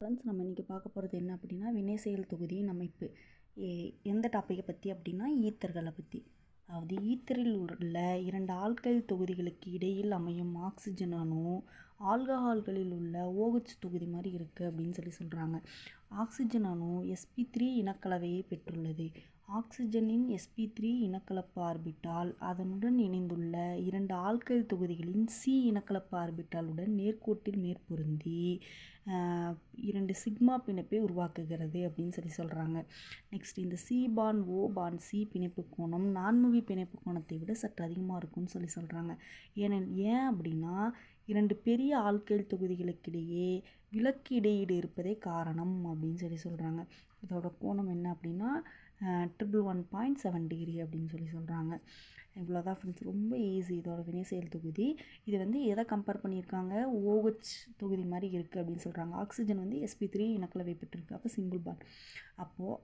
Friends, நம்ம இன்றைக்கி பார்க்க போகிறது என்ன அப்படின்னா, வினைசெயல் தொகுதியின் அமைப்பு. எந்த டாப்பிக்கை பற்றி அப்படின்னா, ஈத்தர்களை பற்றி. அதாவது ஈத்தரில் உள்ள 2 ஆல்கைல் தொகுதிகளுக்கு இடையில் அமையும் ஆக்சிஜன் அணு ஆல்கஹால்களில் உள்ள OH தொகுதி மாதிரி இருக்குது அப்படின்னு சொல்கிறாங்க. ஆக்சிஜன் அணு sp3 இனக்கலவையை பெற்றுள்ளது. ஆக்சிஜனின் sp3 இனக்கலப்பு ஆர்பிட்டால் அதனுடன் இணைந்துள்ள 2 ஆல்கைல் தொகுதிகளின் C இனக்கலப்பு ஆர்பிட்டாலுடன் நேர்கோட்டில் மேற்பொருந்தி 2 சிக்மா பிணைப்பை உருவாக்குகிறது அப்படின்னு சொல்கிறாங்க. நெக்ஸ்ட், இந்த C/O/C பிணைப்பு கோணம் நான்முகி பிணைப்பு கோணத்தை விட சற்று அதிகமாக இருக்கும்னு சொல்கிறாங்க. ஏன் அப்படின்னா 2 பெரிய ஆல்கைல் தொகுதிகளுக்கிடையே விலக்கு இடையீடு இருப்பதே காரணம் அப்படின்னு சொல்கிறாங்க. இதோட கோணம் என்ன அப்படின்னா 111.7 டிகிரி அப்படின்னு சொல்கிறாங்க. இவ்வளோதான் ஃப்ரெண்ட்ஸ், ரொம்ப ஈஸி இதோட வினைசெயல் தொகுதி. இது எதை கம்பேர் பண்ணியிருக்காங்க, OH தொகுதி மாதிரி இருக்குது அப்படின்னு சொல்கிறாங்க. ஆக்சிஜன் sp3 இனக்கலவை பெற்றிருக்கு, அப்போ சிங்கிள் பாண்ட். அப்போது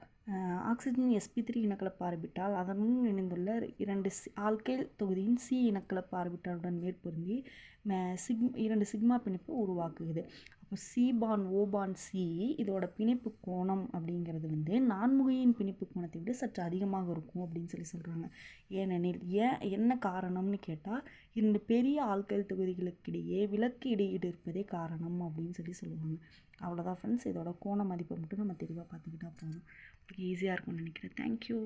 ஆக்சிஜன் sp3 இனக்கலப்பு ஆர்பிட்டால் அதனுடன் இணைந்துள்ள 2 ஆல்கைல் தொகுதியின் C இனக்கலப்பு ஆர்பிட்டாலுடன் மேற்பொருந்தி 2 சிக்மா பிணைப்பு உருவாக்குகிறது. அப்போ C/O/C இதோட பிணைப்பு கோணம் அப்படிங்கிறது நான்முகியின் பிணைப்பு கோணத்தை விட சற்று அதிகமாக இருக்கும் அப்படின்னு சொல்கிறாங்க. ஏனெனில் என்ன காரணம்னு கேட்டால் 2 பெரிய ஆல்கைல் தொகுதிகளுக்கிடையே விலக்கு இடையீடு இருப்பதே காரணம் அப்படின்னு சொல்லுவாங்க. அவ்வளோதான் ஃப்ரெண்ட்ஸ், இதோட கோண மதிப்பை மட்டும் நம்ம தெளிவாக பார்த்துக்கிட்டா போதும். ஈஸியாக இருக்கும்னு நினைக்கிறேன். தேங்க்யூ.